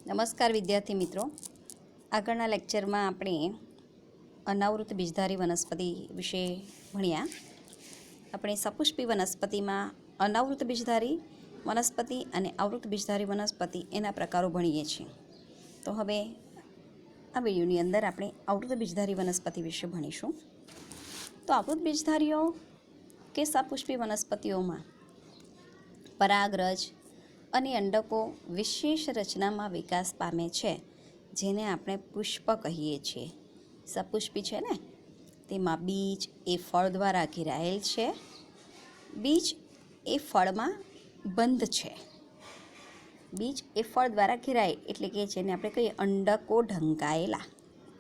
નમસ્કાર વિદ્યાર્થી મિત્રો, આગળના લેક્ચરમાં આપણે અનાવૃત બીજધારી વનસ્પતિ વિશે ભણ્યા. આપણે સપુષ્પી વનસ્પતિમાં અનાવૃત બીજધારી વનસ્પતિ અને આવૃત બીજધારી વનસ્પતિ એના પ્રકારો ભણીએ છીએ. તો હવે આ વિડીયોની અંદર આપણે આવૃત બીજધારી વનસ્પતિ વિશે ભણીશું. તો આવૃત બીજધારીઓ કે સપુષ્પી વનસ્પતિઓમાં પરાગરજ અને અંડકો વિશેષ રચનામાં વિકાસ પામે છે, જેને આપણે પુષ્પ કહીએ છીએ. સપુષ્પી છે ને, તેમાં બીજ એ ફળ દ્વારા ઘેરાયેલ છે. બીજ એ ફળમાં બંધ છે. બીજ એ ફળ દ્વારા ઘેરાય એટલે કે જેને આપણે કહીએ અંડકો ઢંકાયેલા,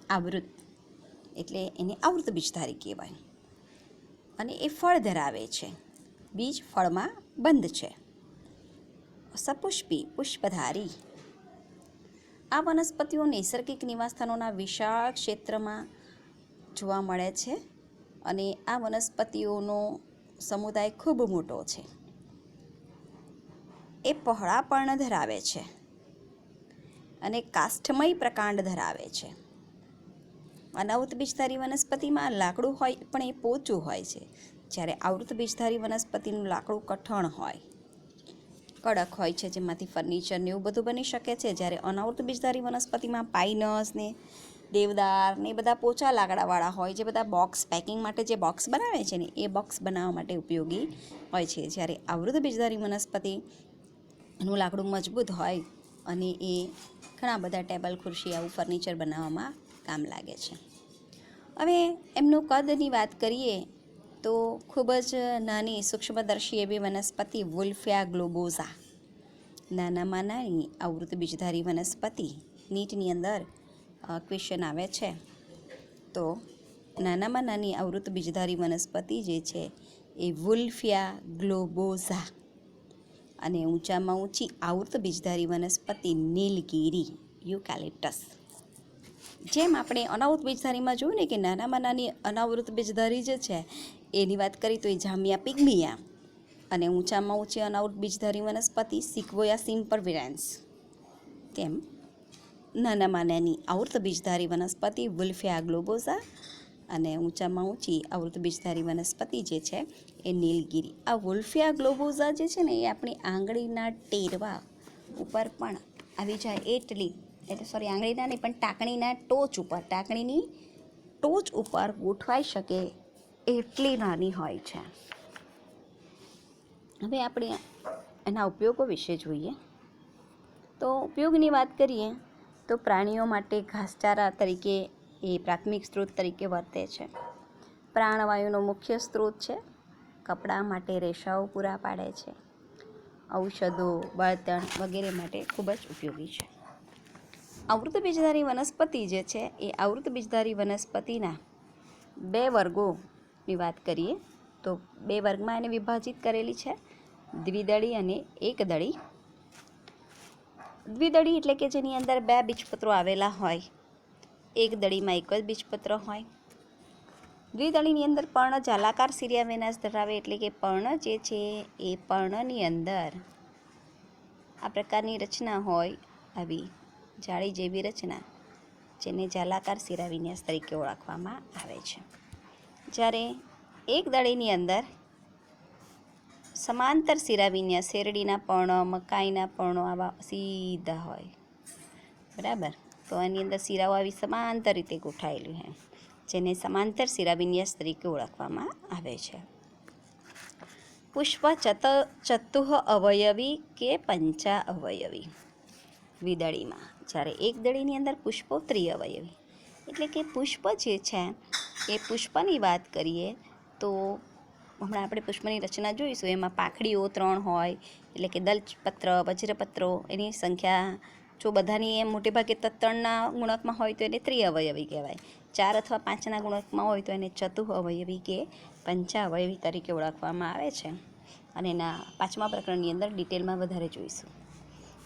આવૃત, એટલે એને આવૃત બીજધારી કહેવાય. અને એ ફળ ધરાવે છે. બીજ ફળમાં બંધ છે. સપુષ્પી પુષ્પધારી. આ વનસ્પતિઓ નૈસર્ગિક નિવાસસ્થાનોના વિશાળ ક્ષેત્રમાં જોવા મળે છે અને આ વનસ્પતિઓનો સમુદાય ખૂબ મોટો છે. એ પહોળા પર્ણ ધરાવે છે અને કાષ્ઠમય પ્રકાંડ ધરાવે છે. અનાવૃત બીજધારી વનસ્પતિમાં લાકડું હોય પણ એ પોચું હોય છે, જ્યારે આવૃત બીજધારી વનસ્પતિનું લાકડું કઠણ હોય, કડક હોય છે, જેમાંથી ફર્નિચર ને એવું બધું બની શકે છે. જ્યારે અનાવૃત બીજધારી વનસ્પતિમાં પાઇનસ ને દેવદાર ને બધા પોચા લાકડાવાળા હોય, જે બધા બોક્સ પેકિંગ માટે જે બોક્સ બનાવે છે ને, એ બોક્સ બનાવવા માટે ઉપયોગી હોય છે. જ્યારે આવૃત બીજધારી વનસ્પતિનું લાકડું મજબૂત હોય અને એ ઘણા બધા ટેબલ ખુરશી આવું ફર્નિચર બનાવવામાં કામ લાગે છે. હવે એમનું કદની વાત કરીએ તો ખૂબ જ નાની સૂક્ષ્મદર્શી એવી વનસ્પતિ વુલ્ફિયા ગ્લોબોઝા, નાનામાં નાની આવૃત બીજધારી વનસ્પતિ. નીટની અંદર ક્વેશ્ચન આવે છે, તો નાનામાં નાની આવૃત બીજધારી વનસ્પતિ જે છે એ વુલ્ફિયા ગ્લોબોઝા. અને ઊંચામાં ઊંચી આવૃત બીજધારી વનસ્પતિ નીલગિરી યુકેલિપ્ટસ. જેમ આપણે અનાવૃત બીજધારીમાં જોયું ને કે નાનામાં નાની અનાવૃત બીજધારી જે છે એની વાત કરી તો એ જામિયા પિગ્મિયા, અને ઊંચામાં ઊંચી અનાવૃત બીજધારી વનસ્પતિ સિક્વોયા સિમ્પરવિરેન્સ. તેમ નાનામાં નાની આવૃત બીજધારી વનસ્પતિ વુલ્ફિયા ગ્લોબોઝા અને ઊંચામાં ઊંચી આવૃત બીજધારી વનસ્પતિ જે છે એ નીલગિરી. આ વુલ્ફિયા ગ્લોબોઝા જે છે ને એ આપણી આંગળીના ટેરવા ઉપર પણ આવી જાય આંગળીના નહીં પણ ટાંકણીના ટાંકણીની ટોચ ઉપર ગોઠવાઈ શકે એટલી નાની હોય છે. હવે આપણે એના ઉપયોગો વિશે જોઈએ. તો ઉપયોગની વાત કરીએ તો પ્રાણીઓ માટે ઘાસચારા તરીકે એ પ્રાથમિક સ્ત્રોત તરીકે વર્તે છે. પ્રાણવાયુનો મુખ્ય સ્ત્રોત છે. કપડાં માટે રેસાઓ પૂરા પાડે છે. ઔષધો, બળતણ વગેરે માટે ખૂબ જ ઉપયોગી છે. આવૃત બીજધારી વનસ્પતિ જે છે એ આવૃત બીજધારી વનસ્પતિના બે વર્ગોની વાત કરીએ તો બે વર્ગમાં એને વિભાજિત કરેલી છે, દ્વિદળી અને એકદળી. દ્વિદળી એટલે કે જેની અંદર બે બીજપત્રો આવેલા હોય, એકદળીમાં એક જ બીજપત્ર હોય. દ્વિદળીની અંદર પર્ણ જાલાકાર સિરિયા ધરાવે, એટલે કે પર્ણ જે છે એ પર્ણની અંદર આ પ્રકારની રચના હોય, આવી જાળી જેવી રચના, જેને જાલાકાર શિરાવિન્યાસ તરીકે ઓળખવામાં આવે છે. જ્યારે એક દળીની અંદર સમાંતર શિરાવિન્યાસ, શેરડીના પર્ણ, મકાઈના પર્ણો આવા સીધા હોય, બરાબર. તો એની અંદર શિરાઓ આવી સમાંતર રીતે ગોઠાયેલી હોય, જેને સમાંતર શિરાવિન્યાસ તરીકે ઓળખવામાં આવે છે. પુષ્પ ચતુઃ અવયવી કે પંચા અવયવી દ્વિદળીમાં. જ્યારે એક દળીની અંદર પુષ્પો ત્રિઅવયવી, એટલે કે પુષ્પ જે છે એ પુષ્પની વાત કરીએ તો હમણાં આપણે પુષ્પની રચના જોઈશું, એમાં પાંખડીઓ 3 હોય, એટલે કે દલપત્ર, વજ્રપત્રો, એની સંખ્યા જો બધાની એમ મોટે ભાગે 3ના ગુણકમાં હોય તો એને ત્રિઅવયવી કહેવાય. 4 અથવા 5ના ગુણકમાં હોય તો એને ચતુઃ અવયવી કે પંચા અવયવી તરીકે ઓળખવામાં આવે છે. અને એના 5મા પ્રકરણની અંદર ડિટેલમાં વધારે જોઈશું.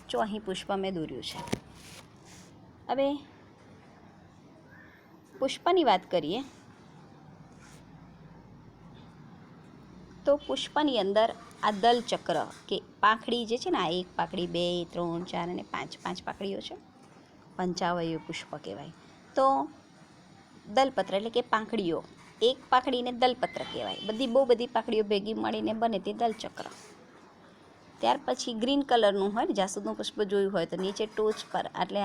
જો અહીં પુષ્પ મેં દોર્યું છે. હવે પુષ્પની વાત કરીએ તો પુષ્પની અંદર આ દલચક્ર કે પાંખડી જે છે ને, આ 1 પાંખડી, 2, 3, 4 અને 5 પાંખડીઓ છે, પંચાવયુ પુષ્પ કહેવાય. તો દલપત્ર એટલે કે પાંખડીઓ, 1 પાંખડીને દલપત્ર કહેવાય. બહુ બધી પાંખડીઓ ભેગી મળીને બને તે દલચક્ર. ત્યાર પછી ગ્રીન કલરનું હોય ને, જાસૂદનું પુષ્પ જોયું હોય તો નીચે ટોચ પર, એટલે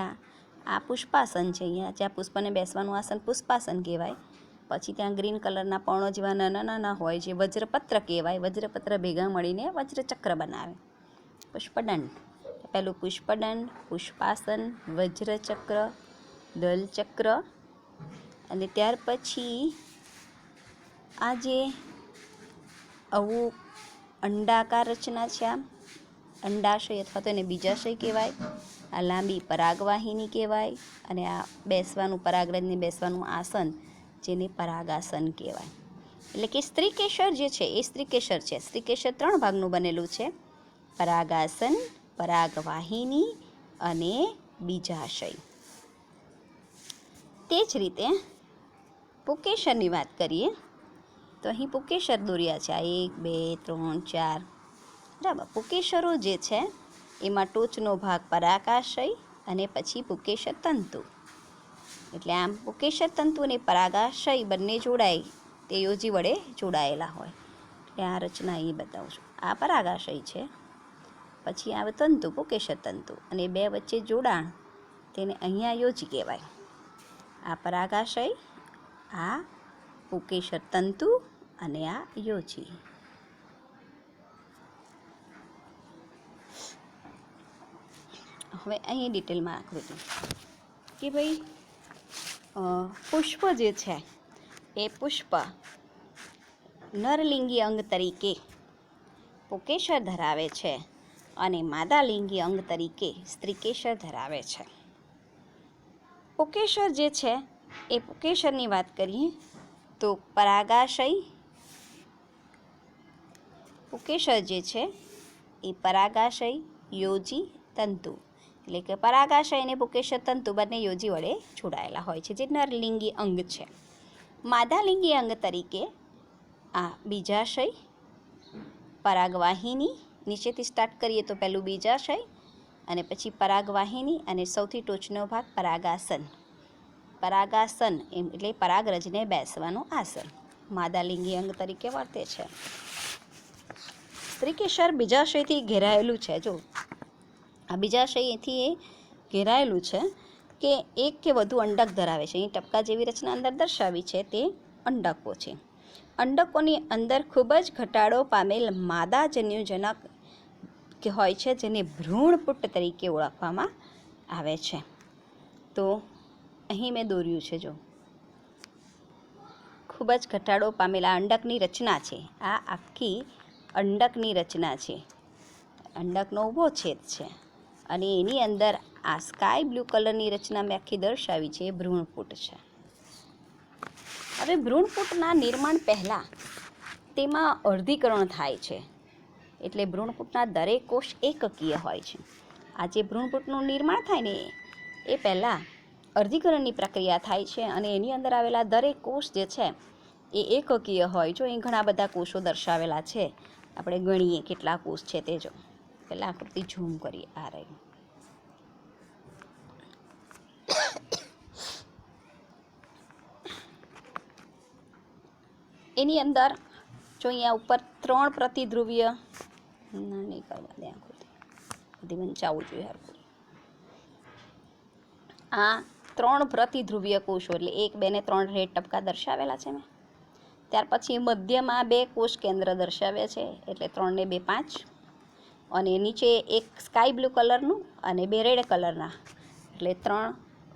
આ પુષ્પાસન છે. અહીંયા જ્યાં પુષ્પને બેસવાનું આસન પુષ્પાસન કહેવાય. પછી ત્યાં ગ્રીન કલરના પર્ણો જેવા નાના હોય જે વજ્રપત્ર કહેવાય. વજ્રપત્ર ભેગા મળીને વજ્રચક્ર બનાવે. પુષ્પદંડ, પહેલું પુષ્પદંડ, પુષ્પાસન, વજ્રચક્ર, દલચક્ર. અને ત્યાર પછી આ જે આવું અંડાકાર રચના છે, આ અંડાશય અથવા તો એને બીજાશય કહેવાય. આ લાંબી પરાગવાહિની કહેવાય. અને આ બેસવાનું પરાગરજને બેસવાનું આસન જેને પરાગાસન કહેવાય. એટલે કે સ્ત્રીકેશર જે છે એ સ્ત્રીકેશર છે. સ્ત્રીકેશર 3 ભાગનું બનેલું છે: પરાગાસન, પરાગવાહિની અને બીજાશય. તે જ રીતે પુકેશરની વાત કરીએ તો અહીં પુકેશર દોર્યા છે. આ 1, 2, 3, 4 બરાબર. પુકેશરો જે છે એમાં ટોચનો ભાગ પરાગાશય અને પછી પુકેશર તંતુ. એટલે આમ પુકેશર તંતુ અને પરાગાશય બંને જોડાય તે યોજી વડે જોડાયેલા હોય. એટલે આ રચના અહીં બતાવું છું. આ પરાગાશય છે, પછી આવે તંતુ, પુકેશર તંતુ, અને 2 વચ્ચે જોડાણ તેને અહીંયા યોજી કહેવાય. આ પરાગાશય, આ પુકેશર તંતુ અને આ યોજી. હવે અહીં ડિટેલમાં આકૃતિ કે ભાઈ પુષ્પ જે છે એ પુષ્પ નરલિંગી અંગ તરીકે પુકેશર ધરાવે છે અને માદાલિંગી અંગ તરીકે સ્ત્રીકેશર ધરાવે છે. પુકેશર જે છે એ પુકેશરની વાત કરીએ તો પરાગાશય, પુકેશર જે છે એ પરાગાશય, યોજી, તંતુ, એટલે કે પરાગાશય અને પુકેશર તંતુ બંને યોજી વડે જોડાયેલા હોય છે, જે નરલિંગી અંગ છે. માદાલિંગી અંગ તરીકે આ બીજાશય, પરાગવાહિની, નીચેથી સ્ટાર્ટ કરીએ તો પહેલું બીજાશય અને પછી પરાગવાહિની અને સૌથી ટોચનો ભાગ પરાગાસન. પરાગાસન એટલે પરાગરજને બેસવાનું આસન માદાલિંગી અંગ તરીકે વર્તે છે. સ્ત્રીકેશર બીજાશયથી ઘેરાયેલું છે. જો આ બીજાશયથી એ ઘેરાયેલું છે કે 1 કે વધુ અંડક ધરાવે છે. અહીં ટપકા જેવી રચના અંદર દર્શાવી છે તે અંડકો છે. અંડકોની અંદર ખૂબ જ ઘટાડો પામેલ માદા જન્યુજનક કે હોય છે જેને ભ્રૂણપુટ તરીકે ઓળખવામાં આવે છે. તો અહીં મેં દોર્યું છે, જો ખૂબ જ ઘટાડો પામેલા અંડકની રચના છે. આ આખી અંડકની રચના છે. અંડકનો ઊભો છેદ છે અને એની અંદર આ સ્કાય બ્લુ કલરની રચના મેં આખી દર્શાવી છે, એ ભ્રૂણપુટ છે. હવે ભ્રૂણપુટના નિર્માણ પહેલાં તેમાં અર્ધીકરણ થાય છે. એટલે ભ્રૂણપુટના દરેક કોષ એકકીય હોય છે. આ જે ભ્રૂણપુટનું નિર્માણ થાય ને એ પહેલાં અર્ધીકરણની પ્રક્રિયા થાય છે અને એની અંદર આવેલા દરેક કોષ જે છે એ એકકીય હોય. જો અહીં ઘણા બધા કોષો દર્શાવેલા છે, આપણે ગણીએ કેટલા કોષ છે તે. જો પહેલાં આકૃતિ ઝૂમ કરીએ. આ રહી. એની અંદર જો અહીંયા ઉપર 3 પ્રતિધ્રુવીય નહીં કરવા દે આકૃતિ, બધી વંચાવવું જોઈએ હરખું. આ 3 પ્રતિધ્રુવીય કોષો એટલે 1, 2 ને 3 રેડ ટપકા દર્શાવેલા છે મેં. ત્યાર પછી મધ્યમાં 2 કોષ કેન્દ્ર દર્શાવ્યા છે એટલે 3 ને 2 5, અને નીચે 1 સ્કાય બ્લુ કલરનું અને 2 રેડ કલરના એટલે 3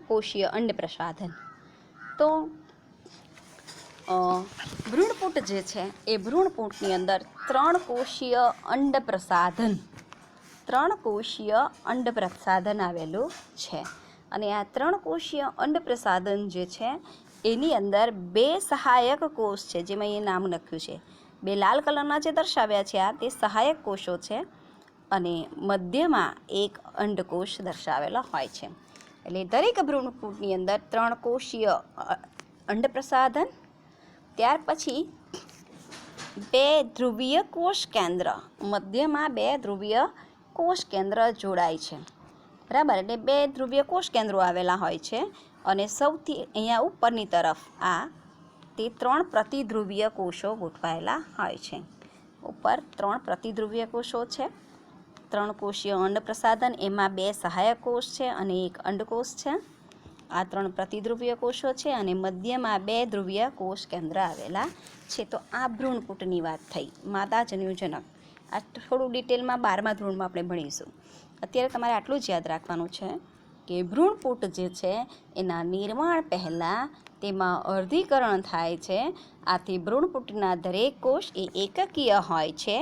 કોષીય અંડપ્રસાધન. તો ભ્રૂણપુટ જે છે એ ભ્રૂણપુટની અંદર 3 કોષીય અંડપ્રસાધન, 3 કોષીય અંડપ્રસાધન આવેલું છે. અને આ 3 કોષીય અંડપ્રસાધન જે છે એની અંદર 2 સહાયક કોષ છે, જેમાં એ નામ લખ્યું છે. 2 લાલ કલરના જે દર્શાવ્યા છે આ તે સહાયક કોષો છે અને મધ્યમાં 1 અંડકોષ દર્શાવેલો હોય છે. એટલે દરેક ભ્રૂણપુટની અંદર 3 કોષીય અંડપ્રસાધન, ત્યાર પછી બે ધ્રુવીય કોષ કેન્દ્ર, મધ્યમાં બે ધ્રુવીય કોષ કેન્દ્ર જોડાય છે, બરાબર. એટલે બે ધ્રુવીય કોષ કેન્દ્રો આવેલા હોય છે અને સૌથી અહીંયા ઉપરની તરફ તે 3 પ્રતિધ્રુવીય કોષો ગોઠવાયેલા હોય છે. ઉપર 3 પ્રતિધ્રુવીય કોષો છે, 3 કોષીય અંડ પ્રસાધન, એમાં 2 સહાયક કોષ છે અને 1 અંડકોષ છે. આ 3 પ્રતિધ્રુવીય કોષો છે અને મધ્યમાં 2 ધ્રુવીય કોષ કેન્દ્ર આવેલા છે. તો આ ભ્રૂણપૂટની વાત થઈ, માદા જન્યુજનક. આ થોડું ડિટેલમાં 12મા ધોરણમાં આપણે ભણીશું. અત્યારે તમારે આટલું જ યાદ રાખવાનું છે કે ભ્રૂણપૂટ જે છે એના નિર્માણ પહેલાં તેમાં અર્ધીકરણ થાય છે. આથી ભ્રૂણપૂટના દરેક કોષ એ એકકીય હોય છે.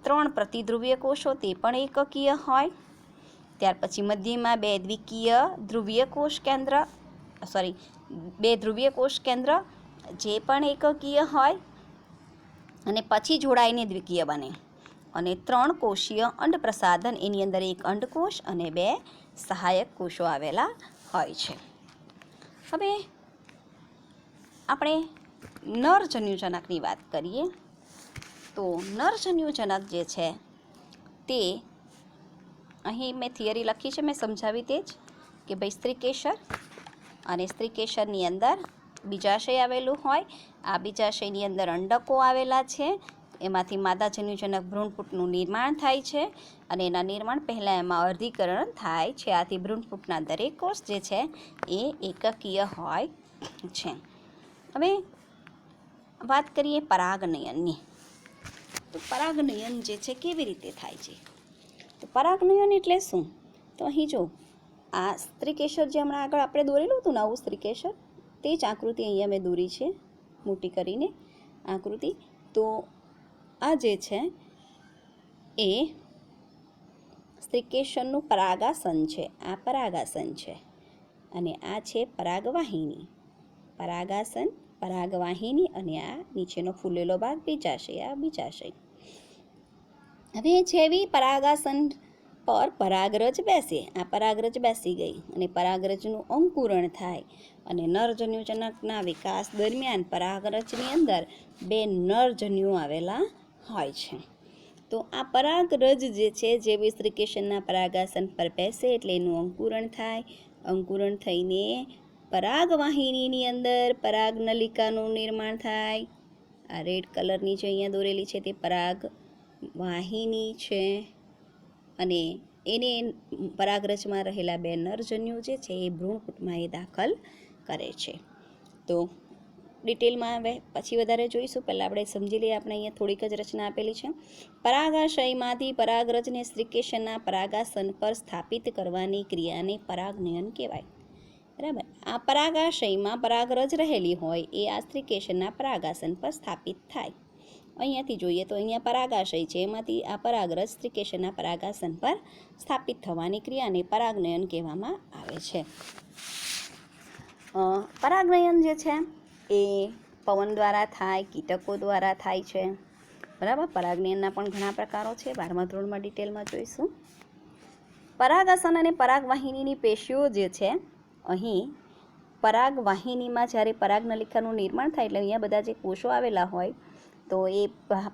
3 પ્રતિધ્રુવીય કોષો તે પણ એકકીય હોય. ત્યાર પછી મધ્યમાં 2 ધ્રુવીય કોષ કેન્દ્ર જે પણ એકકીય હોય અને પછી જોડાઈને દ્વિકીય બને. અને 3 કોષીય અંડ પ્રસાધન, એની અંદર 1 અંડકોષ અને 2 સહાયક કોષો આવેલા હોય છે. હવે આપણે નરજન્યુજનકની વાત કરીએ તો નરજન્યુજનક જે છે તે અહીં મેં થિયરી લખી છે, મેં સમજાવી તે જ કે ભાઈ સ્ત્રીકેસર, અને સ્ત્રીકેસરની અંદર બીજાશય આવેલું હોય. આ બીજાશયની અંદર અંડકો આવેલા છે, એમાંથી માદા જન્યુજનક ભ્રૂણપૂટનું નિર્માણ થાય છે અને એના નિર્માણ પહેલાં એમાં અર્ધીકરણ થાય છે. આથી ભ્રૂણપૂટના દરેક કોષ જે છે એ એકકીય હોય છે. હવે વાત કરીએ પરાગનયનની. તો પરાગનયન જે છે કેવી રીતે થાય છે? તો પરાગનયન એટલે શું? તો અહીં જો આ સ્ત્રીકેસર જે હમણાં આગળ આપણે દોરેલું હતું ને, આવું સ્ત્રીકેસર, તે જ આકૃતિ અહીંયા મેં દોરી છે મોટી કરીને આકૃતિ. તો આ જે છે એ સ્ત્રીકેસરનું પરાગાસન છે. આ પરાગાસન છે અને આ છે પરાગવાહિની. પરાગાસન, પરાગવાહિની અને આ નીચેનો ફૂલેલો ભાગ બીજાશય, આ બીજાશય. હવે જેવી પરાગાસન પર પરાગરજ બેસે, આ પરાગરજ બેસી ગઈ અને પરાગરજનું અંકુરણ થાય અને નરજન્યુજનકના વિકાસ દરમિયાન પરાગરજની અંદર 2 નરજન્યુઓ આવેલા હોય છે. તો આ પરાગરજ જે છે જેવી સ્ત્રીકેસરના પરાગાસન પર બેસે એટલે એનું અંકુરણ થાય. અંકુરણ થઈને પરાગવાહિનીની અંદર પરાગનલિકાનું નિર્માણ થાય. આ રેડ કલરની જે અહીંયા દોરેલી છે તે પરાગવાહિની છે અને એને પરાગરજમાં રહેલા 2 નરજન્યુ જે છે એ ભ્રૂણપૂટમાં એ દાખલ કરે છે. તો ડિટેલમાં હવે પછી વધારે જોઈશું, પહેલાં આપણે સમજી લઈએ. આપણે અહીંયા થોડીક જ રચના આપેલી છે. પરાગાશયમાંથી પરાગરજને સ્ત્રીકેસરના પરાગાસન પર સ્થાપિત કરવાની ક્રિયાને પરાગનયન કહેવાય, બરાબર. આ પરાગાશયમાં પરાગરજ રહેલી હોય એ આ સ્ત્રીકેસરના પરાગાસન પર સ્થાપિત થાય. અહીંયાથી જોઈએ તો અહીંયા પરાગાશય છે, એમાંથી આ પરાગરજ સ્ત્રીકેસરના પરાગાસન પર સ્થાપિત થવાની ક્રિયાને પરાગનયન કહેવામાં આવે છે. પરાગનયન જે છે એ પવન દ્વારા થાય, કીટકો દ્વારા થાય છે, બરાબર. પરાગનયનના પણ ઘણા પ્રકારો છે, 12મા ધોરણમાં ડિટેલમાં જોઈશું. પરાગાસન અને પરાગવાહિનીની પેશીઓ જે છે, અહીં પરાગવાહિનીમાં જ્યારે પરાગનલિકાનું નિર્માણ થાય એટલે અહીંયા બધા જે કોષો આવેલા હોય તો એ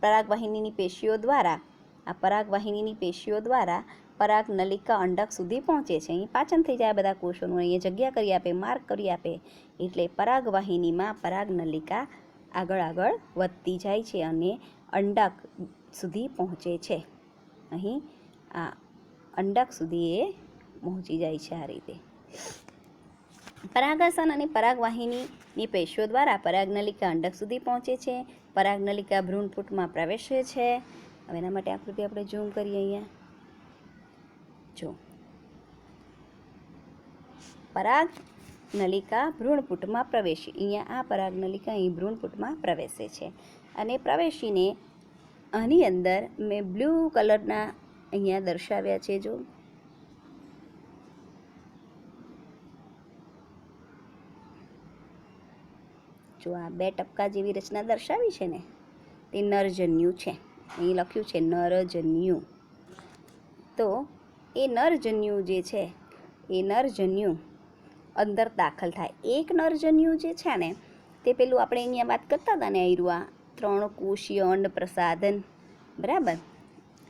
પરાગવાહિનીની પેશીઓ દ્વારા, આ પરાગવાહિનીની પેશીઓ દ્વારા પરાગનલિકા અંડક સુધી પહોંચે છે. અહીં પાચન થઈ જાય બધા કોષોનું, અહીંયા જગ્યા કરી આપે, માર્ક કરી આપે, એટલે પરાગવાહિનીમાં પરાગનલિકા આગળ વધતી જાય છે અને અંડક સુધી પહોંચે છે. અહીં આ અંડક સુધી એ પહોંચી જાય છે. આ રીતે પરાગાસન અને પરાગવાહિનીની પેશીઓ દ્વારા પરાગનલિકા અંડક સુધી પહોંચે છે. પરાગનલિકા ભ્રૂણપૂટમાં પ્રવેશે છે. હવે એના માટે આકૃતિ આપણે ઝૂમ કરીએ. અહીંયા જો પરાગનલિકા ભ્રૂણપૂટમાં પ્રવેશી, અહીંયા આ પરાગનલિકા અહીં ભ્રૂણપૂટમાં પ્રવેશે છે અને પ્રવેશીને આની અંદર મેં બ્લુ કલરના અહીંયા દર્શાવ્યા છે. જો આ 2 ટપકા જેવી રચના દર્શાવી છે ને, તે નરજન્યુ છે. અહીં લખ્યું છે નરજન્યુ. તો એ નરજન્યુ જે છે એ નરજન્યુ અંદર દાખલ થાય. એક નરજન્યુ જે છે ને તે પેલું આપણે અહીંયા વાત કરતા હતા ને, આયરુઆ 3 કોષીય અંડ પ્રસાધન, બરાબર.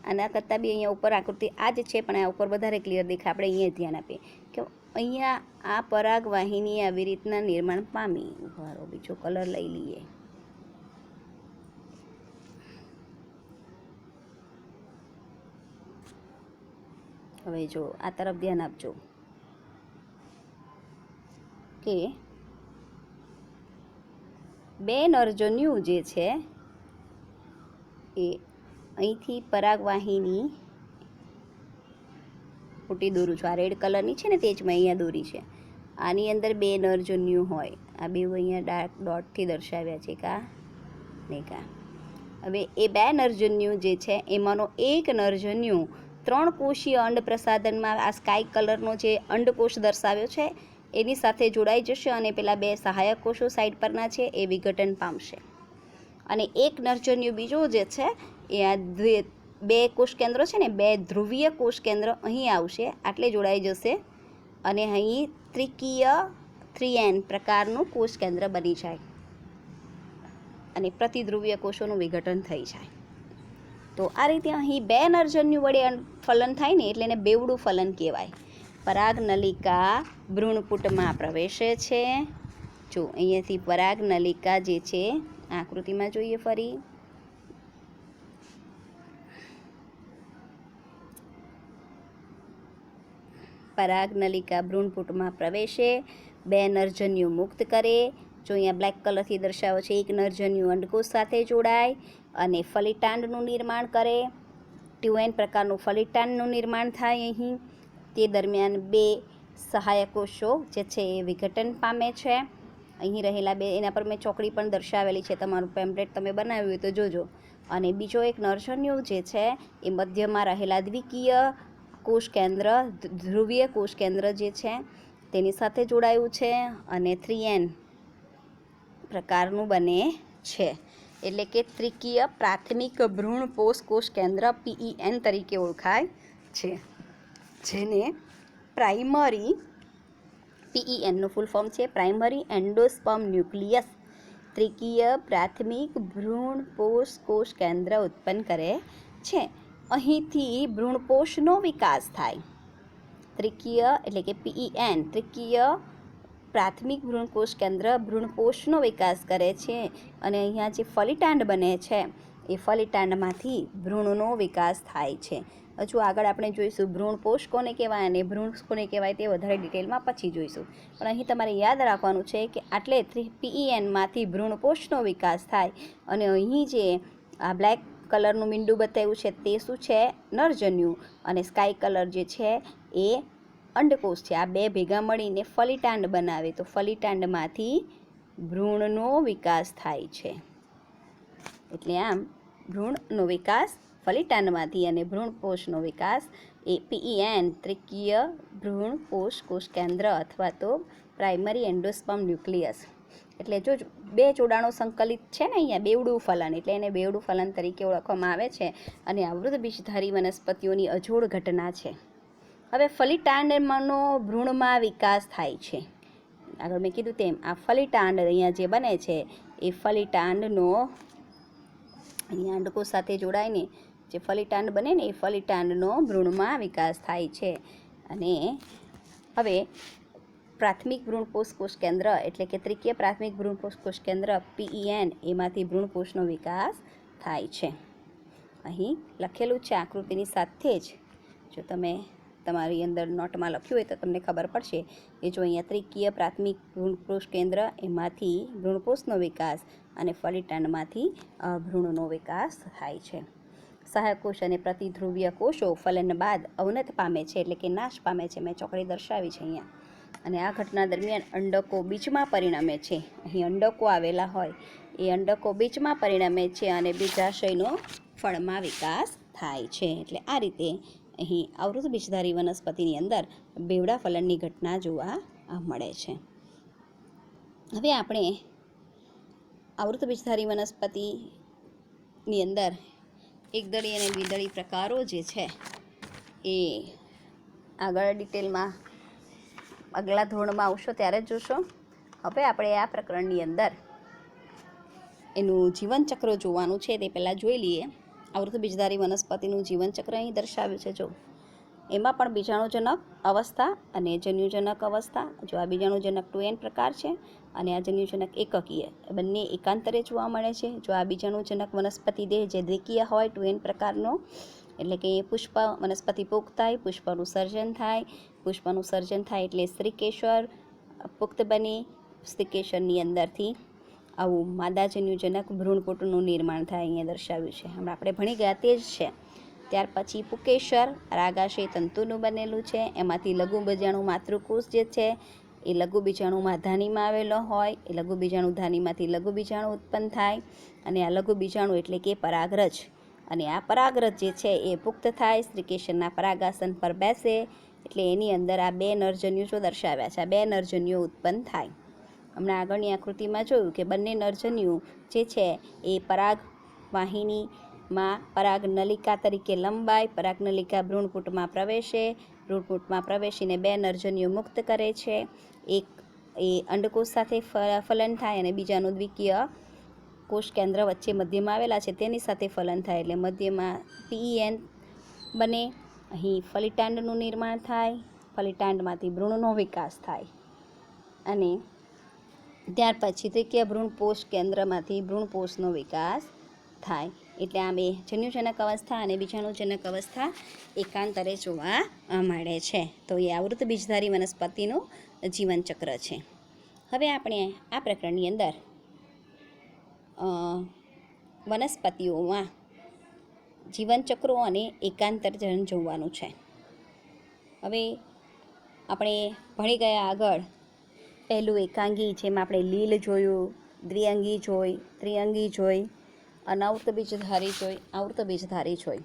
આના કરતાં બી અહીંયા ઉપર આકૃતિ આ જ છે, પણ આ ઉપર વધારે ક્લિયર દેખાય. આપણે અહીંયા ધ્યાન આપીએ કે અહીંયા આ પરાગવાહિની આવી રીતના નિર્માણ પામી. ઉભારો બીજો કલર લઈ લઈએ. હવે જો આ તરફ ધ્યાન આપજો કે બે નરજન્યુ જે છે એ અહીંથી પરાગવાહિની મોટી દોરું છું. આ રેડ કલરની છે ને તે જ મેં અહીંયા દોરી છે. આની અંદર બે નરજન્યુ હોય. આ બે અહીંયા ડાર્ક ડોટથી દર્શાવ્યા છે, કા ને કા. હવે એ બે નરજન્યુ જે છે એમાંનો એક નરજન્યુ 3 કોષીય અંડ પ્રસાધનમાં આ સ્કાય કલરનો જે અંડકોષ દર્શાવ્યો છે એની સાથે જોડાઈ જશે અને પેલા બે સહાયક કોષો સાઈડ પરના છે એ વિઘટન પામશે. અને એક નરજન્યુ બીજો જે છે એ આ બે કોષ કેન્દ્રો છે ને, બે ધ્રુવીય કોષ કેન્દ્ર અહીં આવશે, આટલે જોડાઈ જશે અને અહીં ત્રિકીય 3N પ્રકારનું કોષ કેન્દ્ર બની જાય અને પ્રતિધ્રુવીય કોષોનું વિઘટન થઈ જાય. તો આ રીતે અહીં બે નરજન્યુ વડે ફલન થાય ને એટલે એને બેવડું ફલન કહેવાય. પરાગનલિકા ભ્રૂણપુટમાં પ્રવેશે છે. જો અહીંયાથી પરાગનલિકા જે છે આકૃતિમાં જોઈએ ફરી. પરાગનલિકા ભ્રૂણપુટમાં પ્રવેશે, બે નરજન્યુ મુક્ત કરે. જો અહીંયા બ્લેક કલરથી દર્શાવો છે, એક નરજન્યુ અંડકોષ સાથે જોડાય અને ફલિતાંડનું નિર્માણ કરે. 2N પ્રકારનું ફલિતાંડનું નિર્માણ થાય અહીં. તે દરમિયાન બે સહાયક કોષો જે છે એ વિઘટન પામે છે. અહીં રહેલા બે, એના પર મેં ચોકડી પણ દર્શાવેલી છે, તમારું પેમ્પલેટ તમે બનાવ્યું હોય તો જોજો. અને બીજો એક નરજન્યુ જે છે એ મધ્યમાં રહેલા દ્વિકીય કોષ કેન્દ્ર, ધ્રુવીય કોષ કેન્દ્ર જે છે તેની સાથે જોડાયું છે અને 3N પ્રકારનું બને છે. એટલે કે ત્રિકીય પ્રાથમિક ભ્રૂણપોષ કોષ કેન્દ્ર PEN તરીકે ઓળખાય છે, જેને પ્રાઇમરી PENનું ફૂલ ફોર્મ છે પ્રાઇમરી એન્ડોસ્પર્મ ન્યુક્લિયસ. ત્રિકીય પ્રાથમિક ભ્રૂણપોષ કોષ કેન્દ્ર ઉત્પન્ન કરે છે. અહીંથી ભ્રૂણપોષનો વિકાસ થાય. ત્રિકીય એટલે કે PEN ત્રિકીય પ્રાથમિક ભ્રૂણકોષ કેન્દ્ર ભ્રૂણપોષનો વિકાસ કરે છે અને અહીંયા જે ફલિતાંડ બને છે એ ફલિતાંડમાંથી ભ્રૂણનો વિકાસ થાય છે. હજુ આગળ આપણે જોઈશું ભ્રૂણપોષ કોને કહેવાય અને ભ્રૂણ કોને કહેવાય તે વધારે ડિટેલમાં પછી જોઈશું. પણ અહીં તમારે યાદ રાખવાનું છે કે આટલે PENમાંથી ભ્રૂણપોષનો વિકાસ થાય અને અહીં જે આ બ્લેક કલરનું મીંડું બતાવ્યું છે તે શું છે? નરજન્યુ. અને સ્કાય કલર જે છે એ અંડકોષ છે. આ બે ભેગા મળીને ફલિતાંડ બનાવે, તો ફલિતાંડમાંથી ભ્રૂણનો વિકાસ થાય છે. એટલે આમ ભ્રૂણનો વિકાસ ફલિતાંડમાંથી અને ભ્રૂણપોષનો વિકાસ એ PEN ત્રિકીય ભ્રૂણપોષ કોષ કેન્દ્ર અથવા તો પ્રાઇમરી એન્ડોસ્પર્મ ન્યુક્લિયસ. એટલે જો બે જોડાણો સંકલિત છે ને અહીંયા બેવડું ફલન, એટલે એને બેવડું ફલન તરીકે ઓળખવામાં આવે છે અને આવૃત બીજધારી વનસ્પતિઓની અજોડ ઘટના છે. હવે ફલિતાંડમાંનો ભ્રૂણમાં વિકાસ થાય છે. આગળ મેં કીધું તેમ આ ફલિતાંડ અહીંયા જે બને છે એ ફલિતાંડનો અહીંયા અંડકોષ સાથે જોડાઈને જે ફલિતાંડ બને ને એ ફલિતાંડનો ભ્રૂણમાં વિકાસ થાય છે. અને હવે પ્રાથમિક ભ્રૂણપોષ કોષ કેન્દ્ર એટલે કે ત્રિકીય પ્રાથમિક ભ્રૂણપોષ કોષ કેન્દ્ર PEN એમાંથી ભ્રૂણપોષનો વિકાસ થાય છે. અહીં લખેલું છે આકૃતિની સાથે જ. જો તમે તમારી અંદર નોટમાં લખ્યું હોય તો તમને ખબર પડશે કે જો અહીંયા ત્રિકીય પ્રાથમિક ભ્રૂણપોષ કેન્દ્ર એમાંથી ભ્રૂણપોષનો વિકાસ અને ફલિતાંડમાંથી ભ્રૂણનો વિકાસ થાય છે. સહાયક કોષ અને પ્રતિધ્રુવીય કોષો ફલન બાદ અવનત પામે છે, એટલે કે નાશ પામે છે. મેં ચોકડી દર્શાવી છે અહીંયા. અને આ ઘટના દરમિયાન અંડકો બીજમાં પરિણમે છે. અહીં અંડકો આવેલા હોય એ અંડકો બીજમાં પરિણમે છે અને બીજાશયનો ફળમાં વિકાસ થાય છે. એટલે આ રીતે અહીં આવૃત બીજધારી વનસ્પતિની અંદર બેવડા ફલનની ઘટના જોવા મળે છે. હવે આપણે આવૃત બીજધારી વનસ્પતિની અંદર એકદળી અને દ્વિદળી પ્રકારો જે છે એ આગળ ડિટેલમાં આગલા ધોરણમાં આવશો ત્યારે જ જોશો. હવે આપણે આ પ્રકરણની અંદર એનું જીવનચક્ર જોવાનું છે તે પહેલાં જોઈ લઈએ. આવૃતબીજધારી વનસ્પતિનું જીવનચક્ર અહીં દર્શાવ્યું છે. જો એમાં પણ બીજાણુજનક અવસ્થા અને જન્યુજનક અવસ્થા. જો આ બીજાણુજનક 2n પ્રકાર છે અને આ જન્યુજનક એકકીય, બંને એકાંતરે જોવા મળે છે. જો આ બીજાણુજનક વનસ્પતિ દેહ જે દ્વિકીય હોય 2n પ્રકારનો, એટલે કે પુષ્પ વનસ્પતિ પુખ્ત થાય, પુષ્પનું સર્જન થાય. પુષ્પનું સર્જન થાય એટલે સ્ત્રીકેસર પુખ્ત બને. સ્ત્રીકેસરની અંદરથી આવું માદાજન્યુજનક ભ્રૂણપુટનું નિર્માણ થાય, અહીંયા દર્શાવ્યું છે. હમણાં આપણે ભણી ગયા તે જ છે. ત્યાર પછી પુકેસર રાગાશય તંતુનું બનેલું છે. એમાંથી લઘુ બીજાણુ માતૃકોષ જે છે એ લઘુ બીજાણુ ધાનીમાં આવેલો હોય. એ લઘુ બીજાણુ ધાનીમાંથી લઘુ બીજાણુ ઉત્પન્ન થાય અને આ લઘુ બીજાણુ એટલે કે પરાગરજ. અને આ પરાગરજ જે છે એ પુખ્ત થાય, સ્ત્રીકેસરના પરાગાસન પર બેસે એટલે એની અંદર આ 2 નરજન્યુ દર્શાવ્યા છે. આ 2 નરજન્યુઓ ઉત્પન્ન થાય. હમણાં આગળની આકૃતિમાં જોયું કે બંને નરજન્યુ જે છે એ પરાગ વાહિનીમાં પરાગ નલિકા તરીકે લંબાય. પરાગ નલિકા ભ્રૂણપુટમાં પ્રવેશે. ભ્રૂણપુટમાં પ્રવેશીને 2 નરજન્યુ મુક્ત કરે છે. એક એ અંડકોષ સાથે ફલન થાય અને બીજાનું દ્વિકીય કોષ કેન્દ્ર વચ્ચે મધ્યમાં આવેલા છે તેની સાથે ફલન થાય એટલે મધ્યમાં PEN બને. અહીં ફલિતાંડનું નિર્માણ થાય. ફલિતાંડમાંથી ભ્રૂણનો વિકાસ થાય અને ત્યાર પછી દ્વિકીય ભ્રૂણપોષ કેન્દ્રમાંથી ભ્રૂણપોષનો વિકાસ થાય. એટલે આ 2 જન્યુજનક અવસ્થા અને બીજાણુજનક અવસ્થા એકાંતરે જોવા મળે છે. તો એ આવૃતબીજધારી વનસ્પતિનું જીવનચક્ર છે. હવે આપણે આ પ્રકરણની અંદર વનસ્પતિઓમાં જીવનચક્રો અને એકાંતરજન જોવાનું છે. હવે આપણે ભણી ગયા આગળ પહેલું એકાંગી, જેમાં આપણે લીલ જોયું, દ્વિઅંગી જોઈ, ત્રિઅંગી જોઈ, અનાવૃતબીજધારી જોઈ, આવૃતબીજધારી જોઈ.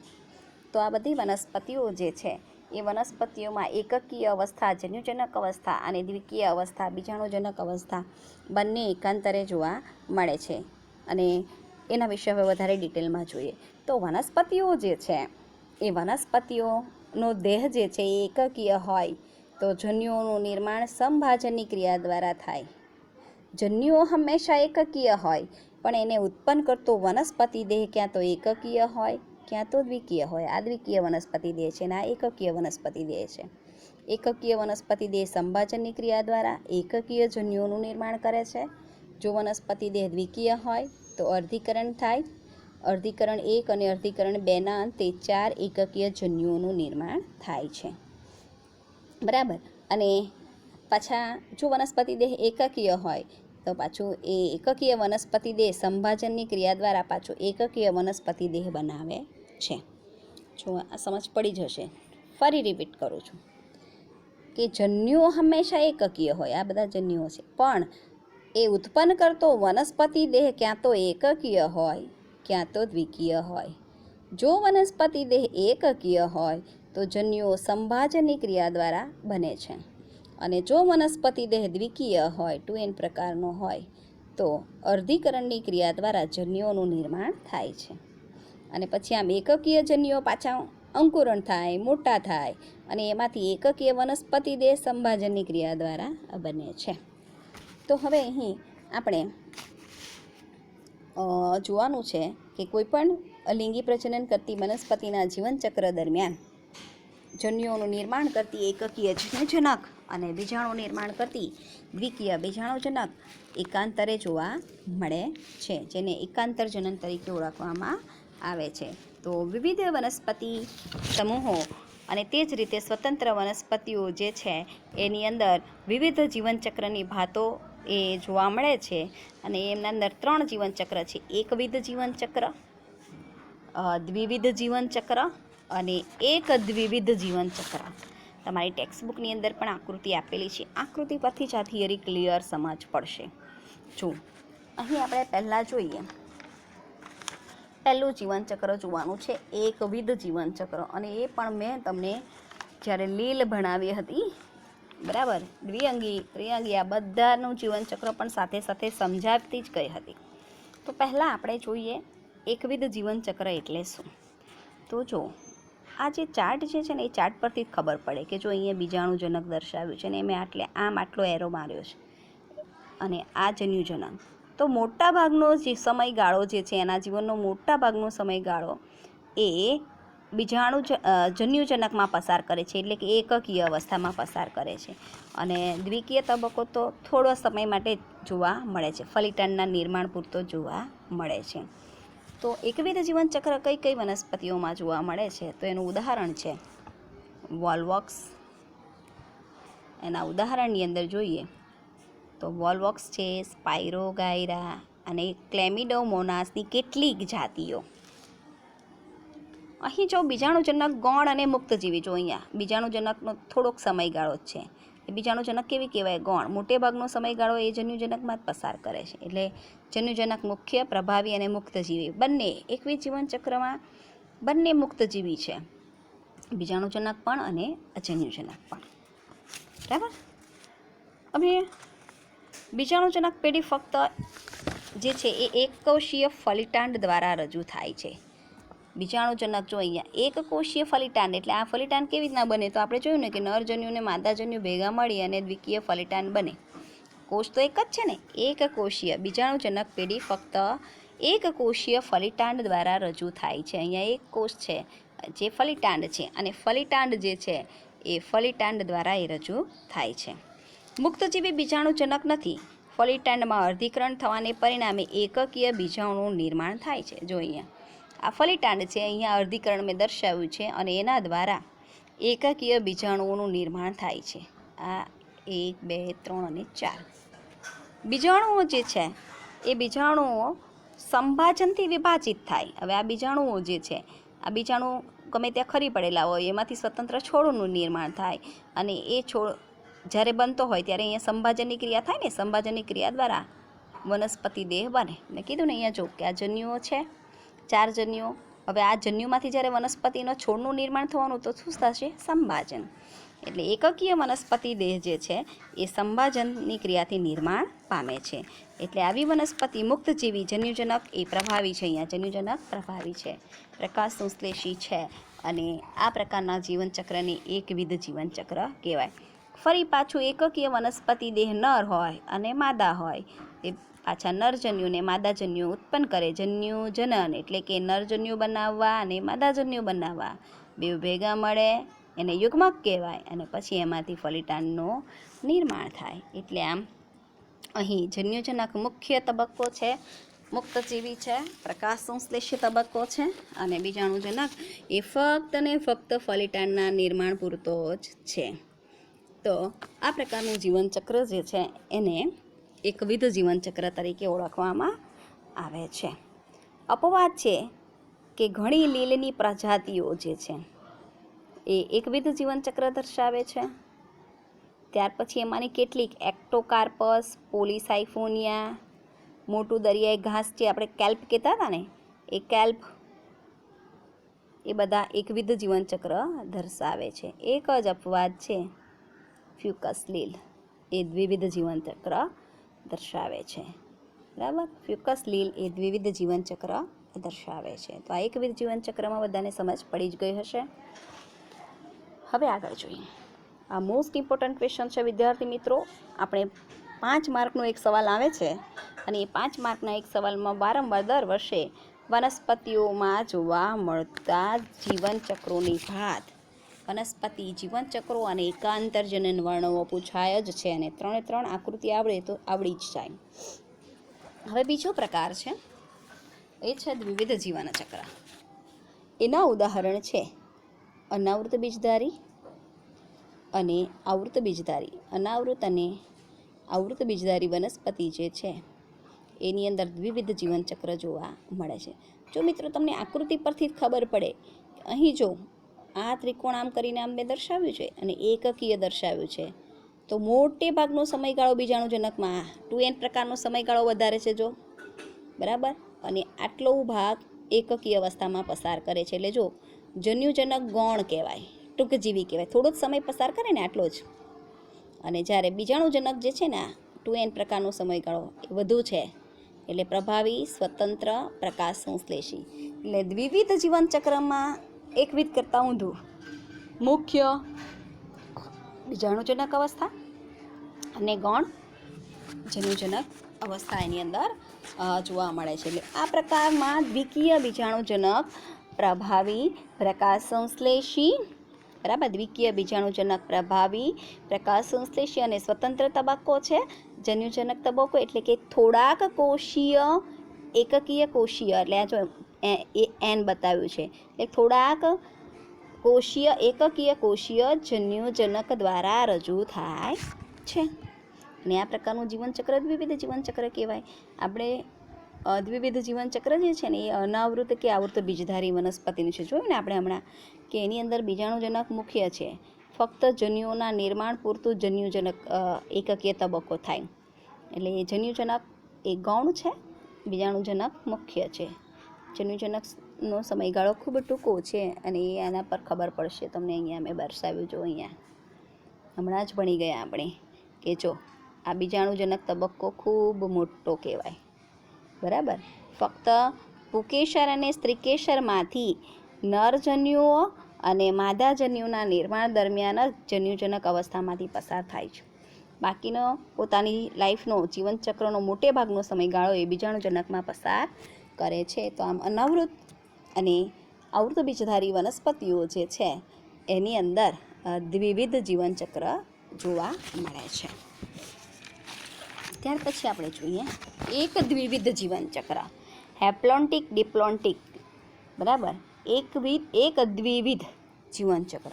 તો આ બધી વનસ્પતિઓ જે છે એ વનસ્પતિઓમાં એકકીય અવસ્થા, જન્યુજનક અવસ્થા અને દ્વિકીય અવસ્થા, બીજાણુજનક અવસ્થા બંને એકાંતરે જોવા મળે છે. અને એના વિશે હવે વધારે ડિટેલમાં જોઈએ. તો વનસ્પતિઓ જે છે એ વનસ્પતિઓનો દેહ જે છે એ એકકીય હોય તો જન્યુઓનું નિર્માણ સમભાજનની ક્રિયા દ્વારા થાય. જન્યુઓ હંમેશા એકકીય હોય પણ એને ઉત્પન્ન કરતો વનસ્પતિ દેહ ક્યાં તો એકકીય હોય ક્યાં તો દ્વિકીય હોય. આ દ્વિકીય વનસ્પતિ દેહ છે અને આ એકકીય વનસ્પતિ દેહ છે. એકકીય વનસ્પતિ દેહ સંભાજનની ક્રિયા દ્વારા એકકીય જન્યુઓનું નિર્માણ કરે છે. જો વનસ્પતિ દેહ દ્વિકીય હોય તો અર્ધીકરણ થાય. અર્ધીકરણ 1 અને અર્ધીકરણ 2ના અંતે 4 એકકીય જન્યુઓનું નિર્માણ થાય છે. બરાબર. અને પાછા જો વનસ્પતિ દેહ એકકીય હોય તો પાછું એ એકકીય વનસ્પતિ દેહ સંભાજનની ક્રિયા દ્વારા પાછું એકકીય વનસ્પતિ દેહ બનાવે છે. જો આ સમજ પડી જશે. ફરી રિપીટ કરું છું કે જન્યુઓ હંમેશા એકકીય હોય, આ બધા જન્યુઓ છે, પણ એ ઉત્પન્ન કરતો વનસ્પતિ દેહ ક્યાં તો એકકીય હોય ક્યાં તો દ્વિકીય હોય. જો વનસ્પતિ દેહ એકકીય હોય તો જન્યુઓ સંભાજનની ક્રિયા દ્વારા બને છે અને જો વનસ્પતિ દેહ દ્વિકીય હોય 2n પ્રકારનો હોય તો અર્ધીકરણની ક્રિયા દ્વારા જન્યુઓનું નિર્માણ થાય છે. અને પછી આમ એકકીય જન્યુઓ પાછા અંકુરણ થાય, મોટા થાય અને એમાંથી એકકીય વનસ્પતિ દેહ સંભાજનની ક્રિયા દ્વારા બને છે. તો હવે અહીં આપણે જોવાનું છે કે કોઈપણ લિંગી પ્રજનન કરતી વનસ્પતિના જીવનચક્ર દરમિયાન જન્યુઓનું નિર્માણ કરતી એકકીય જન્યુજનક અને બીજાણુ નિર્માણ કરતી દ્વિકીય બીજાણુજનક એકાંતરે જોવા મળે છે, જેને એકાંતર જનન તરીકે ઓળખવામાં આવે છે. તો વિવિધ વનસ્પતિ સમૂહો અને તે જ રીતે સ્વતંત્ર વનસ્પતિઓ જે છે એની અંદર વિવિધ જીવનચક્રની ભાતો એ જોવા મળે છે અને એમના અંદર 3 જીવનચક્ર છે. એકવિધ જીવનચક્ર, દ્વિવિધ જીવનચક્ર અને એક દ્વિવિધ જીવનચક્ર. તમારી ટેક્સ્ટબુકની અંદર પણ આકૃતિ આપેલી છે. આકૃતિ પરથી જ આ થિયરી ક્લિયર સમજ પડશે. જો અહીં આપણે પહેલાં જોઈએ, પહેલું જીવનચક્ર જોવાનું છે એકવિધ જીવનચક્ર, અને એ પણ મેં તમને જ્યારે લીલ ભણાવી હતી, બરાબર, દ્વિઅંગી, ત્રિઅંગી, આ બધાનું જીવનચક્ર પણ સાથે સાથે સમજાવતી જ ગઈ હતી. તો પહેલાં આપણે જોઈએ એકવિધ જીવનચક્ર એટલે શું. તો જો આ જે ચાર્ટ જે છે ને એ ચાર્ટ પરથી જ ખબર પડે કે જો અહીંયા બીજાણુજનક દર્શાવ્યું છે ને મેં આટલો એરો માર્યો છે અને આ જન્યુજનક તો મોટાભાગનો જે સમયગાળો જે છે એના જીવનનો મોટાભાગનો સમયગાળો એ જન્યુજનકમાં પસાર કરે છે, એટલે કે એકકીય અવસ્થામાં પસાર કરે છે. અને દ્વિકીય તબક્કો તો થોડો સમય માટે જોવા મળે છે, ફલિતાંડના નિર્માણ પૂરતો જોવા મળે છે. તો એકવિધ જીવનચક્ર કઈ કઈ વનસ્પતિઓમાં જોવા મળે છે, તો એનું ઉદાહરણ છે વોલવોક્સ. એના ઉદાહરણની અંદર જોઈએ તો વોલવોક્સ છે, સ્પાયરોગાયરા અને ક્લેમિડોમોનાસની કેટલીક જાતિઓ. અહીં જો બીજાણુજનક ગૌણ અને મુક્તજીવી, જો અહીંયા બીજાણુજનકનો થોડોક સમયગાળો જ છે. એ બીજાણુજનક કેવી કહેવાય? ગૌણ. મોટે ભાગનો સમયગાળો એ જન્યુજનકમાં જ પસાર કરે છે. એટલે જન્યુજનક મુખ્ય, પ્રભાવી અને મુક્તજીવી બંને એકવિધ જીવનચક્રમાં બંને મુક્તજીવી છે, બીજાણુજનક પણ અને અજન્યુજનક પણ. બરાબર. હવે બીજાણુજનક પેઢી ફક્ત જે છે એ એકકોષીય ફલિતાંડ દ્વારા રજૂ થાય છે. બીજાણુજનક જો અહીંયા એકકોષીય ફલિતાંડ, એટલે આ ફલિતાંડ કેવી રીતના બને? તો આપણે જોયું ને કે નરજન્યુ અને માદાજન્યુ ભેગા મળી અને દ્વિકીય ફલિતાંડ બને. કોષ તો એક જ છે ને, એકકોષીય. બીજાણુજનક પેઢી ફક્ત એકકોષીય ફલિતાંડ દ્વારા રજૂ થાય છે. અહીંયા એક કોષ છે જે ફલિતાંડ છે, અને ફલિતાંડ જે છે એ ફલિતાંડ દ્વારા એ રજૂ થાય છે. મુક્તજીવી બીજાણુજનક નથી. ફલિતાંડમાં અર્ધીકરણ થવાને પરિણામે એકકીય બીજાણુનું નિર્માણ થાય છે. જો અહીંયા આ ફલિતાંડ છે, અહીંયા અર્ધીકરણ મેં દર્શાવ્યું છે, અને એના દ્વારા એકકીય બીજાણુઓનું નિર્માણ થાય છે. આ 1, 2, 3 અને 4 બીજાણુઓ જે છે એ બીજાણુઓ સંભાજનથી વિભાજિત થાય. હવે આ બીજાણુઓ જે છે, આ બીજાણુ ગમે ત્યાં ખરી પડેલા હોય, એમાંથી સ્વતંત્ર છોડનું નિર્માણ થાય, અને એ છોડ જ્યારે બનતો હોય ત્યારે અહીંયા સંભાજનની ક્રિયા થાય ને, સંભાજનની ક્રિયા દ્વારા વનસ્પતિ દેહ બને. મેં કીધું ને અહીંયા જો કે આ જન્યુઓ છે, 4 જન્યુઓ. હવે આ જન્યુમાંથી જ્યારે વનસ્પતિનો છોડનું નિર્માણ થવાનું, તો શું થશે? સંભાજન. એટલે એકકીય વનસ્પતિ દેહ જે છે એ સંભાજનની ક્રિયાથી નિર્માણ પામે છે. એટલે આવી વનસ્પતિ મુક્તજીવી, જન્યુજનક એ પ્રભાવી છે. અહીંયા જન્યુજનક પ્રભાવી છે, પ્રકાશ સંશ્લેષી છે, અને આ પ્રકારના જીવનચક્રને એકવિધ જીવનચક્ર કહેવાય. ફરી પાછું એકકીય વનસ્પતિ દેહ નર હોય અને માદા હોય, એ પાછા નરજન્યુ ને માદાજન્યુ ઉત્પન્ન કરે. જન્યુજનન એટલે કે નરજન્યુ બનાવવા અને માદાજન્યુ બનાવવા બે ભેગા મળે, એને યુગ્મક કહેવાય, અને પછી એમાંથી ફલિતાંડનું નિર્માણ થાય. એટલે આમ અહીં જન્યુજનક મુખ્ય તબક્કો છે, મુક્તજીવી છે, પ્રકાશ સંશ્લેષી તબક્કો છે, અને બીજાણુજનક એ ફક્ત ને ફક્ત ફલિતાંડના નિર્માણ પૂરતો જ છે. તો આ પ્રકારનું જીવનચક્ર જે છે એને એકવિધ જીવનચક્ર તરીકે ઓળખવામાં આવે છે. અપવાદ છે કે ઘણી લીલની પ્રજાતિઓ જે છે એ એકવિધ જીવનચક્ર દર્શાવે છે. ત્યાર પછી એમાંની કેટલીક એક્ટોકાર્પસ, પોલિસાઇફોનિયા, મોટું દરિયાઈ ઘાસ જે આપણે કેલ્પ કહેતા હતા ને, એ કેલ્પ, એ બધા એકવિધ જીવનચક્ર દર્શાવે છે. એક જ અપવાદ છે, ફ્યુકસ લીલ, એ દ્વિવિધ જીવનચક્ર દર્શાવે છે. બરાબર. ફ્યુકસ લીલ એ દ્વિવિધ જીવનચક્ર દર્શાવે છે. તો આ એકવિધ જીવનચક્રમાં બધાને સમજ પડી જ ગઈ હશે. હવે આગળ જોઈએ. આ મોસ્ટ ઇમ્પોર્ટન્ટ ક્વેશ્ચન છે વિદ્યાર્થી મિત્રો. આપણે 5 માર્કનો એક સવાલ આવે છે, અને એ 5 માર્કના એક સવાલમાં વારંવાર દર વર્ષે વનસ્પતિઓમાં જોવા મળતા જીવનચક્રોની ભાત, વનસ્પતિ જીવનચક્રો અને એકાંતરજનન વર્ણવો પૂછાય જ છે, અને 3 આકૃતિ આવડે તો આવડી જ જાય. હવે બીજો પ્રકાર છે, એ છે દ્વિવિધ જીવનચક્ર. એના ઉદાહરણ છે અનાવૃત બીજધારી અને આવૃત બીજધારી. અનાવૃત અને આવૃત બીજધારી વનસ્પતિ જે છે એની અંદર દ્વિવિધ જીવનચક્ર જોવા મળે છે. જો મિત્રો તમને આકૃતિ પરથી ખબર પડે કે અહીં જો આ ત્રિકોણ આમ કરીને આમ મેં દર્શાવ્યું છે અને એકકીય દર્શાવ્યું છે, તો મોટે ભાગનો સમયગાળો બીજાણુજનકમાં 2n પ્રકારનો સમયગાળો વધારે છે જો, બરાબર, અને આટલો ભાગ એકકીય અવસ્થામાં પસાર કરે છે. એટલે જો જન્યુજનક ગૌણ કહેવાય, ટૂંકજીવી કહેવાય, થોડો જ સમય પસાર કરે ને આટલો જ. અને જ્યારે બીજાણુજનક જે છે ને આ 2n પ્રકારનો સમયગાળો એ વધુ છે, એટલે પ્રભાવી, સ્વતંત્ર, પ્રકાશ સંશ્લેષી. એટલે દ્વિવિધ જીવનચક્રમાં એકવિધ કરતાં ઊંધું, મુખ્ય બીજાણુજનક અવસ્થા અને ગૌણ જન્યુજનક અવસ્થા એની અંદર જોવા મળે છે. એટલે આ પ્રકારમાં દ્વિકીય બીજાણુજનક પ્રભાવી પ્રકાશ સંશ્લેષી, બરાબર, દ્વિકીય બીજાણુજનક પ્રભાવી પ્રકાશ સંશ્લેષી અને સ્વતંત્ર તબક્કો છે. જન્યુજનક તબક્કો એટલે કે થોડાક કોષીય એકકીય કોષીય, એટલે આ જો એન બતાવ્યું છે, એટલે થોડાક કોષીય એકકીય કોષીય જન્યુજનક દ્વારા રજૂ થાય છે. અને આ પ્રકારનું જીવનચક્ર દ્વિવિધ જીવનચક્ર કહેવાય. આપણે દ્વિવિધ જીવનચક્ર જે છે ને એ અનાવૃત કે આવૃત બીજધારી વનસ્પતિનું છે. જોયું ને આપણે હમણાં કે એની અંદર બીજાણુજનક મુખ્ય છે. ફક્ત જન્યુઓના નિર્માણ પૂરતું જન્યુજનક એકકીય તબક્કો થાય. એટલે એ જન્યુજનક એ ગૌણ છે, બીજાણુજનક મુખ્ય છે. જન્યુજનકનો સમયગાળો ખૂબ ટૂંકો છે અને એ આના પર ખબર પડશે તમને. અહીંયા મેં દર્શાવ્યું, જો અહીંયા હમણાં જ ભણી ગયા આપણે કે જો આ બીજાણુજનક તબક્કો ખૂબ મોટો કહેવાય, બરાબર. ફક્ત પુકેશર અને સ્ત્રીકેશરમાંથી નરજન્યુઓ અને માદાજન્યુના નિર્માણ દરમિયાન જ જન્યુજનક અવસ્થામાંથી પસાર થાય છે. બાકીનો પોતાની લાઈફનો જીવનચક્રનો મોટે ભાગનો સમયગાળો એ બીજાણુજનકમાં પસાર કરે છે. તો આમ અનાવૃત અને આવૃત બીજધારી વનસ્પતિઓ જે છે એની અંદર દ્વિવિધ જીવનચક્ર જોવા મળે છે. ત્યાર પછી આપણે જોઈએ એક દ્વિવિધ જીવનચક્ર, હેપ્લોન્ટિક ડિપ્લોન્ટિક, બરાબર, એક દ્વિવિધ જીવનચક્ર.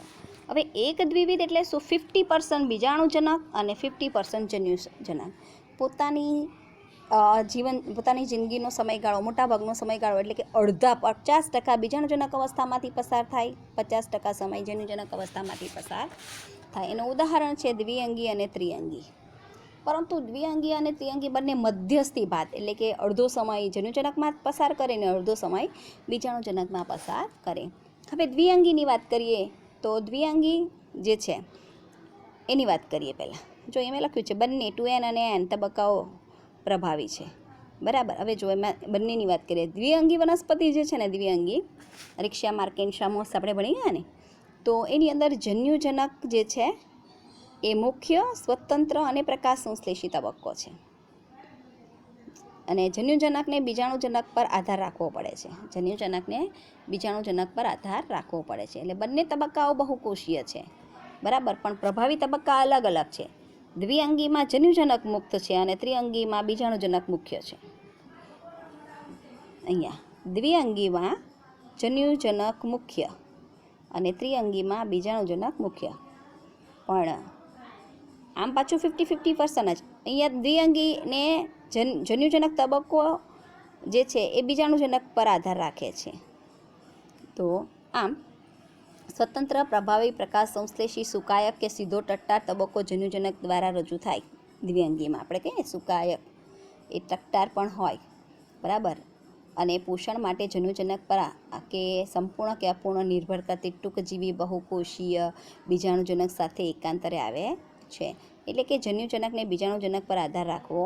હવે એક દ્વિવિધ એટલે શું? 50% બીજાણુજનક અને 50% જન્યુજનક. પોતાની જિંદગીનો સમયગાળો, મોટાભાગનો સમયગાળો એટલે કે અડધા 50% બીજાણુજનક અવસ્થામાંથી પસાર થાય, 50% સમય જન્યુજનક અવસ્થામાંથી પસાર થાય. એનું ઉદાહરણ છે દ્વિઅંગી અને ત્રિઅંગી. પરંતુ દ્વિઅંગી અને ત્રિઅંગી બંને મધ્યસ્થી ભાત, એટલે કે અડધો સમય જન્યુજનકમાં પસાર કરે ને અડધો સમય બીજાણુજનકમાં પસાર કરે. હવે દ્વિઅંગીની વાત કરીએ તો દ્વિઅંગી જે છે એની વાત કરીએ પહેલાં. જો એમાં લખ્યું છે બંને 2n અને n તબક્કાઓ પ્રભાવી છે, બરાબર. હવે જો એમાં બંનેની વાત કરીએ, દ્વિઅંગી વનસ્પતિ જે છે ને, દ્વિઅંગી રિક્ષા માર્કેન્શામોસ આપણે ભણી ગયા ને, તો એની અંદર જન્યુજનક જે છે એ મુખ્ય, સ્વતંત્ર અને પ્રકાશ સંશ્લેષી તબક્કો છે. અને જન્યુજનકને બીજાણુજનક પર આધાર રાખવો પડે છે. જન્યુજનકને બીજાણુજનક પર આધાર રાખવો પડે છે. એટલે બંને તબક્કાઓ બહુકોષીય છે, બરાબર, પણ પ્રભાવી તબક્કા અલગ અલગ છે. દ્વિઅંગીમાં જન્યુજનક મુક્ત છે અને ત્રિઅંગીમાં બીજાણુજનક મુખ્ય છે. અહીંયા દ્વિઅંગીમાં જન્યુજનક મુખ્ય અને ત્રિઅંગીમાં બીજાણુજનક મુખ્ય. પણ આમ પાછું 50-50% જ. અહીંયા દ્વિઅંગીને જન્યુજનક તબક્કો જે છે એ બીજાણુજનક પર આધાર રાખે છે. તો આમ સ્વતંત્ર પ્રભાવી પ્રકાશ સંશ્લેષી સુકાયક કે સીધો ટટ્ટાર તબક્કો જન્યુજનક દ્વારા રજૂ થાય. દ્વિઅંગીમાં આપણે કહીએ સુકાયક, એ ટટ્ટાર પણ હોય, બરાબર. અને પોષણ માટે જન્યુજનક પર કે સંપૂર્ણ કે અપૂર્ણ નિર્ભર કરતી ટૂંકજીવી બહુકોષીય બીજાણુજનક સાથે એકાંતરે આવે છે. એટલે કે જન્યુજનકને બીજાણુજનક પર આધાર રાખવો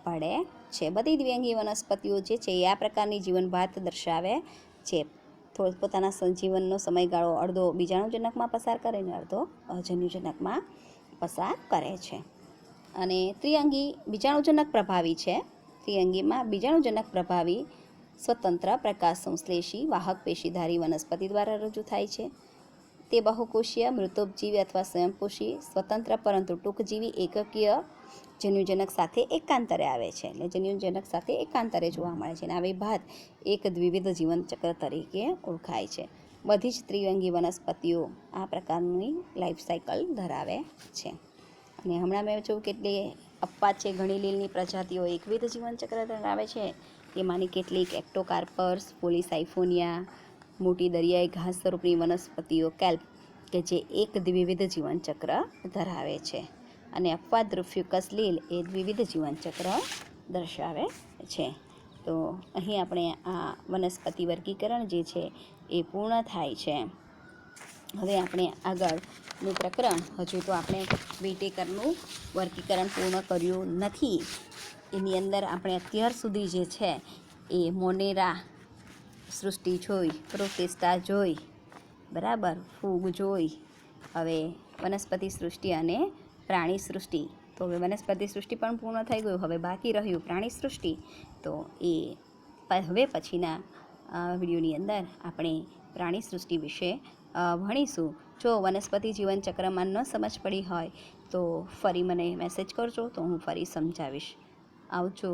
પડે છે. બધી દ્વિઅંગી વનસ્પતિઓ જે છે એ આ પ્રકારની જીવનભાત દર્શાવે છે. પોતાના જીવનનો સમયગાળો અડધો બીજાણુજનકમાં પસાર કરે ને અડધો જન્યુજનકમાં પસાર કરે છે. અને ત્રિઅંગી બીજાણુજનક પ્રભાવી છે. ત્રિઅંગીમાં બીજાણુજનક પ્રભાવી સ્વતંત્ર પ્રકાશ સંશ્લેષી વાહક પેશીધારી વનસ્પતિ દ્વારા રજૂ થાય છે. તે બહુકોષીય, મૃતોપજીવી અથવા સ્વયંપોષી, સ્વતંત્ર પરંતુ ટૂંકજીવી એકકીય જન્યુજનક સાથે એકાંતરે આવે છે. એટલે જન્યુજનક સાથે એકાંતરે જોવા મળે છે. અને આવી ભાત એક દ્વિવિધ જીવનચક્ર તરીકે ઓળખાય છે. બધી જ ત્રિઅંગી વનસ્પતિઓ આ પ્રકારની લાઈફ સાયકલ ધરાવે છે. અને હમણાં મેં જોયું કેટલી અપવાદ છે. ઘણી લીલની પ્રજાતિઓ એકવિધ જીવનચક્ર ધરાવે છે. તેમાંની કેટલીક એક્ટોકાર્પસ, પોલીસાઇફોનિયા, મોટી દરિયાઈ ઘાસ સ્વરૂપની વનસ્પતિઓ કેલ્પ કે જે એક દ્વિવિધ જીવનચક્ર ધરાવે છે. અને અપવાદરૂપ ફ્યુકસ લીલ એ દ્વિવિધ જીવનચક્ર દર્શાવે છે. તો અહીં આપણે આ વનસ્પતિ વર્ગીકરણ જે છે એ પૂર્ણ થાય છે. હવે આપણે આગળનું પ્રકરણ, હજુ તો આપણે વિટેકરનું વર્ગીકરણ પૂર્ણ કર્યું નથી. એની અંદર આપણે અત્યાર સુધી જે છે એ મોનેરા સૃષ્ટિ જોઈ, પ્રોટિસ્ટા જોઈ, બરાબર, ફૂગ જોઈ. હવે વનસ્પતિ સૃષ્ટિ અને પ્રાણી સૃષ્ટિ તો હવે વનસ્પતિ સૃષ્ટિ પણ પૂર્ણ થઈ ગયું. હવે બાકી રહ્યું પ્રાણી સૃષ્ટિ. તો એ હવે પછીના વિડીયોની અંદર આપણે પ્રાણી સૃષ્ટિ વિશે ભણીશું. જો વનસ્પતિ જીવન ચક્રમાં ન સમજ પડી હોય તો ફરી મને મેસેજ કરજો, તો હું ફરી સમજાવીશ. આવજો.